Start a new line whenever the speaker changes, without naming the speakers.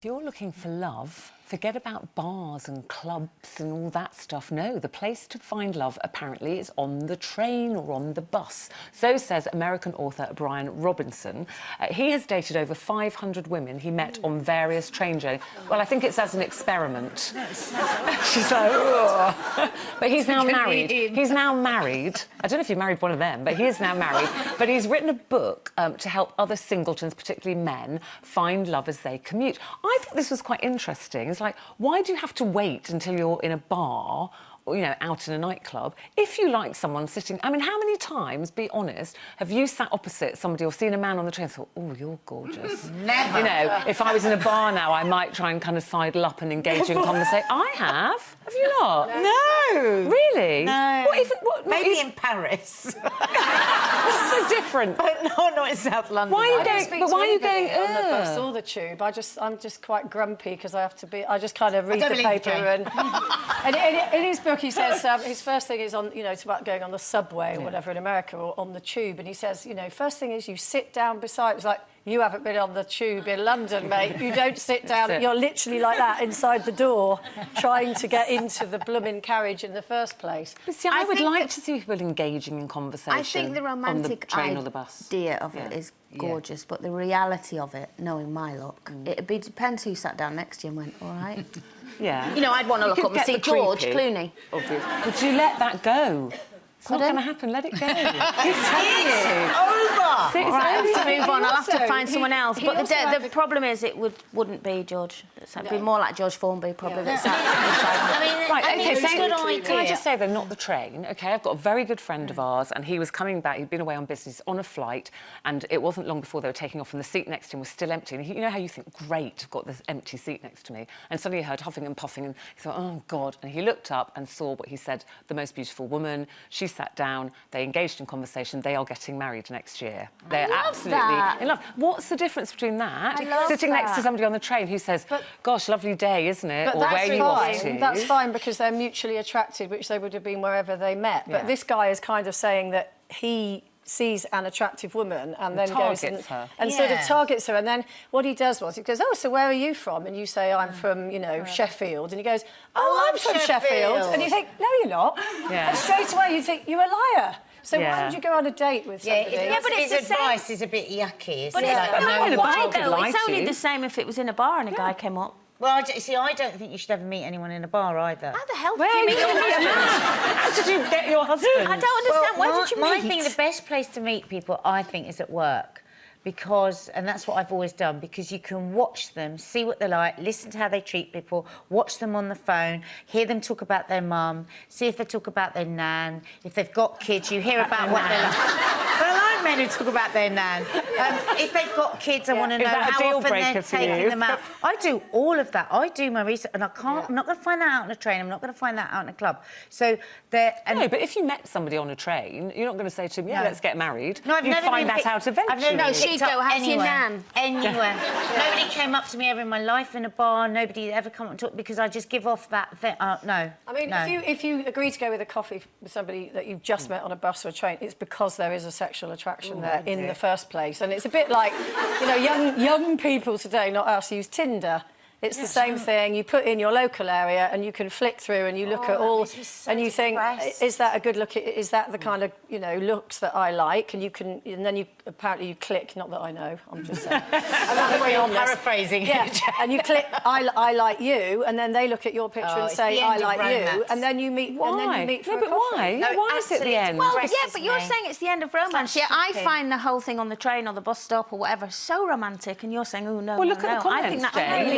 If you're looking for love, forget about bars and clubs and all that stuff. No, the place to find love apparently is on the train or on the bus. So says American author Brian Robinson. He has dated over 500 women he met on various train journeys. Well, I think it's as an experiment. She's like, ugh. But he's now married. He's now married. I don't know if you married one of them, but he is now married. But he's written a book to help other singletons, particularly men, find love as they commute. I thought this was quite interesting. It's like, why do you have to wait until you're in a bar or, you know, out in a nightclub if you like someone sitting... I mean, how many times, be honest, have you sat opposite somebody or seen a man on the train and thought, oh, you're gorgeous?
Never.
You know, if I was in a bar now, I might try and kind of sidle up and engage in conversation. I have. Have you not?
No.
Really?
No. Maybe in Paris.
What's so different?
But no, not in South London.
Why are you going... But why are you going...
on the bus or the tube? I'm just quite grumpy because I have to be... I just kind of read the paper and... in his book, he says his first thing is on, you know, it's about going on the subway or whatever in America or on the tube, and he says, you know, first thing is you sit down beside... It's like, you haven't been on the tube in London, mate. You don't sit down. You're literally like that inside the door, trying to get into the blooming carriage in the first place.
But see, I would like to see people engaging in conversation.
I think the romantic
train or the bus.
idea of it is gorgeous, but the reality of it, knowing my luck, it'd be depends who sat down next to you and went, all right.
Yeah.
You know, I'd want to look up and see George Clooney.
Obviously. But you let that go. It's not going to happen. Let it go.
It's over.
All right, I have to move on. I'll have to find someone else. But the problem is, it wouldn't be George. It'd be more like George Formby, probably. That's
Can I just say, though, not the train? OK, I've got a very good friend of ours, and he was coming back. He'd been away on business on a flight, and it wasn't long before they were taking off, and the seat next to him was still empty. And you know how you think, great, I've got this empty seat next to me, and suddenly he heard huffing and puffing, and he thought, oh God. And he looked up and saw what he said, the most beautiful woman. She sat down. They engaged in conversation. They are getting married next year. They're absolutely in love. What's the difference between that? Sitting next to somebody on the train who says, gosh, lovely day, isn't it?
But
or
that's
where are you off to?
That's fine because they're mutually attracted, which they would have been wherever they met. But this guy is kind of saying that he sees an attractive woman and then goes and sort of targets her. And then what he does was he goes, oh, so where are you from? And you say, I'm from, you know, Sheffield. And he goes, oh, I'm from Sheffield. And you think, no, you're not. And straight away you think, you're a liar. So why would you go on a date with somebody?
But his advice is a bit yucky.
But it's only the same if it was in a bar and a guy came up.
Well, see, I don't think you should ever meet anyone in a bar either.
How the hell did you meet your husband?
How did you get your husband?
I don't understand. Where did you meet?
I think the best place to meet people, I think, is at work. And that's what I've always done, because you can watch them, see what they're like, listen to how they treat people, watch them on the phone, hear them talk about their mum, see if they talk about their nan, if they've got kids, you hear about what they're like. But I like men who talk about their nan. If they've got kids, I want to know how often they're taking them out. I do all of that. I do my research, and I'm not going to find that out on a train, I'm not going to find that out in a club. So no,
but if you met somebody on a train, you're not going to say to them, yeah, let's get married.
No, I've never
find that out eventually.
How's your nan?
Anywhere. Nobody came up to me ever in my life in a bar. Nobody ever come up and talk, because I just give off that thing. No.
I mean, if you agree to go with a coffee with somebody that you've just met on a bus or a train, it's because there is a sexual attraction there in the first place. And it's a bit like, you know, young people today, not us, use Tinder. It's the same thing. You put in your local area and you can flick through and you look at all... and you think, is that a good look? Is that the kind of, you know, looks that I like? And you can... And then apparently you click... Not that I know, I'm just saying.
I'm paraphrasing.
Yeah, and you click, I like you, and then they look at your picture and say, I like you, and then you meet...
Why?
And then you meet for a coffee.
Why? No, why is it the end?
Well, yeah, but you're saying it's the end of romance. Yeah, I find the whole thing on the train or the bus stop or whatever so romantic, and you're saying, oh, no,
well, look at the comments, Jane.